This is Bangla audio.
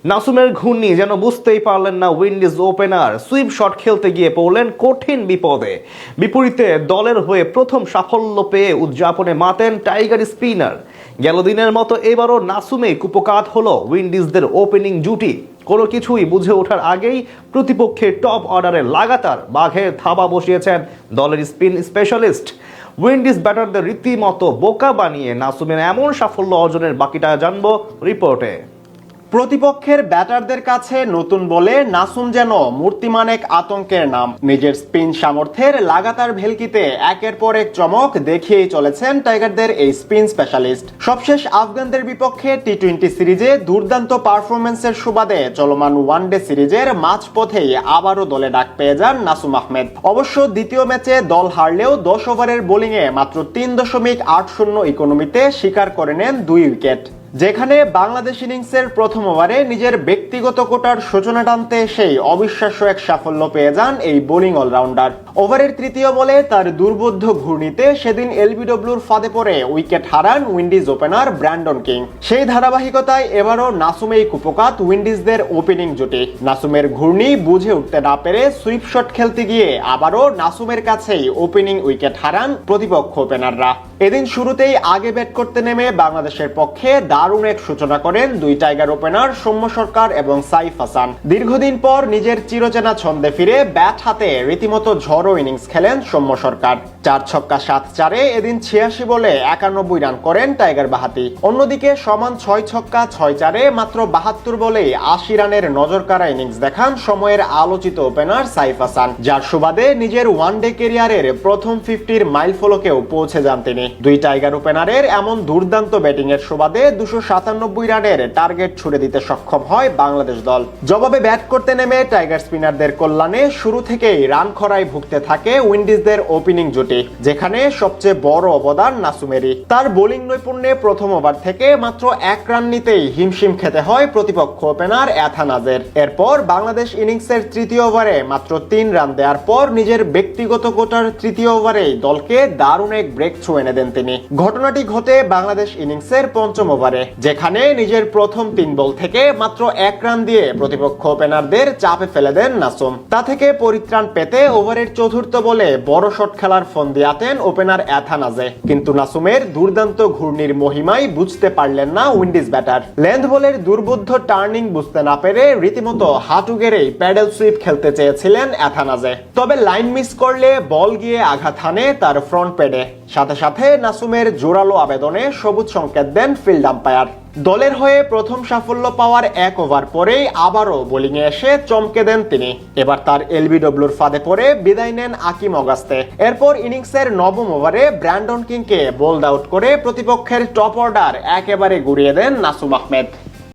নাসুমের ঘূর্ণি যেন বুঝতেই পারলেন না উইন্ডিজ ওপেনার। সুইপ শট খেলতে গিয়ে পড়লেন কঠিন বিপদে। বিপরীতে দলের হয়ে প্রথম সাফল্য পেয়ে উদযাপনে মাতেন টাইগার স্পিনার। গেল দিনের মতো এবারও নাসুমে কুপকাত হলো উইন্ডিজদের ওপেনিং জুটি। কোনো কিছুই বুঝে ওঠার আগেই প্রতিপক্ষের টপ অর্ডারে লাগাতার বাঘের থাবা বসিয়েছেন দলের স্পিন স্পেশালিস্ট। উইন্ডিজ ব্যাটারদের রীতিমতো বোকা বানিয়ে নাসুমের এমন সাফল্য অর্জনের বাকিটা জানবো রিপোর্টে। প্রতিপক্ষের ব্যাটারদের কাছে নতুন বলে নাসুম যেন মূর্তিমান এক আতঙ্কের নাম। নিজের স্পিন সামর্থ্যের লাগাতার ভেলকিতে একের পর এক চমক দেখিয়েই চলেছেন টাইগারদের এই স্পিন স্পেশালিস্ট। সবশেষ আফগানদের বিপক্ষে টি-20 সিরিজে দুর্দান্ত পারফরমেন্সের সুবাদে চলমান ওয়ানডে সিরিজের মাঝপথেই আবারও দলে ডাক পেয়ে যান নাসুম আহমেদ। অবশ্য দ্বিতীয় ম্যাচে দল হারলেও 10 ওভারের বোলিংয়ে মাত্র 3.80 ইকোনমিতে শিকার করে নেন 2 উইকেট। যেখানে বাংলাদেশ ইনিংসের প্রথম ওভারে নিজের ব্যক্তিগত কোটার সূচনা টানতে সেই অবিশ্বাস্য এক সাফল্য পেয়ে যান এই বোলিং অলরাউন্ডার। ওভারের তৃতীয় বলে তার দুর্বোধ্য ঘূর্ণিতে সেদিন এলবিডব্লিউর ফাঁদে পড়ে উইকেট হারান উইন্ডিজ ওপেনার ব্র্যান্ডন কিং। সেই ধারাবাহিকতায় এবারও নাসুমেই কুপকাত উইন্ডিজদের ওপেনিং জুটি। নাসুমের ঘূর্ণি বুঝে উঠতে না পেরে সুইপ শট খেলতে গিয়ে আবারও নাসুমের কাছেই ওপেনিং উইকেট হারান প্রতিপক্ষ ওপেনাররা। এদিন শুরুতেই আগে ব্যাট করতে নেমে বাংলাদেশের পক্ষে দারুণ এক সূচনা করেন দুই টাইগার ওপেনার সৌম্য সরকার এবং সাইফ হাসান। দীর্ঘদিন পর নিজের চিরচেনা ছন্দে ফিরে ব্যাট হাতে রীতিমতো ঝড়ো ইনিংস খেলেন সৌম্য সরকার। 4 ছক্কা 7 চারে এদিন 86 বলে 91 রান করেন টাইগার বাহাতি। অন্যদিকে সমান 6 ছক্কা 6 চারে মাত্র 72 বলে 80 রানের নজরকাড়া ইনিংস দেখান সময়ের আলোচিত ওপেনার সাইফ হাসান, যার সুবাদে নিজের ওয়ানডে ক্যারিয়ারের প্রথম 50-র মাইলফলকেও পৌঁছে যান তিনি। দুই টাইগার ওপেনারের এমন দুর্দান্ত ব্যাটিং এর সুবাদে 297 রানের টার্গেট ছুড়ে দিতে সক্ষম হয় বাংলাদেশ দল। জবাবে ব্যাট করতে নেমে টাইগার স্পিনারদের কল্যাণে শুরু থেকেই রান খরায় ভুগতে থাকে উইন্ডিজদের ওপেনিং জুটি, যেখানে সবচেয়ে বড় অবদান নাসুমেরই। তার বোলিং নৈপুণ্যে প্রথম ওভার থেকে মাত্র 1 রান নিতেই হিমশিম খেতে হয় প্রতিপক্ষ ওপেনার এথানাজের। এরপর বাংলাদেশ ইনিংসের তৃতীয় ওভারে মাত্র 3 রান দেওয়ার পর নিজের ব্যক্তিগত কোটার তৃতীয় ওভারেই দলকে দারুণ এক ব্রেক থ্রু এনে দেন তিনি। ঘটনাটি ঘটে বাংলাদেশ ইনিংসের পঞ্চম ওভারে, যেখানে নিজের প্রথম 3 বল থেকে মাত্র 1 রান দিয়ে প্রতিপক্ষ ওপেনারদের চাপে ফেলে দেন নাসুম। তা থেকে পরিত্রাণ পেতে ওভারের চতুর্থ বলে বড় শট খেলার ফোন দিয়াতেন ওপেনার এথানাজে, কিন্তু নাসুমের দুর্দান্ত ঘূর্ণির মহিমাই বুঝতে পারলেন না উইন্ডিজ ব্যাটার। লেন্থ বলের দুর্বোধ্য টার্নিং বুঝতে না পেরে রীতিমতো হাঁটু গেড়েই প্যাডেল সুইপ খেলতে চেয়েছিলেন এথানাজে, তবে লাইন মিস করলে বল গিয়ে আঘাত হানে তার ফ্রন্ট প্যাডে। সাথে সাথে নাসুমের জোরালো আবেদনে সবুজ সংকেত দেন ফিল্ড আম্পায়ার। দলের হয়ে প্রথম সাফল্য পাওয়ার 1 ওভার পরেই আবারও বোলিংয়ে এসে চমকে দেন তিনি। এবার তার এলবিডব্লিউর ফাঁদে পড়ে বিদায় নেন আকিম অগাস্তে। এরপর ইনিংসের 9ম ওভারে ব্র্যান্ডন কিংকে বোল্ড আউট করে প্রতিপক্ষের টপ অর্ডার একেবারে গুড়িয়ে দেন নাসুম আহমেদ।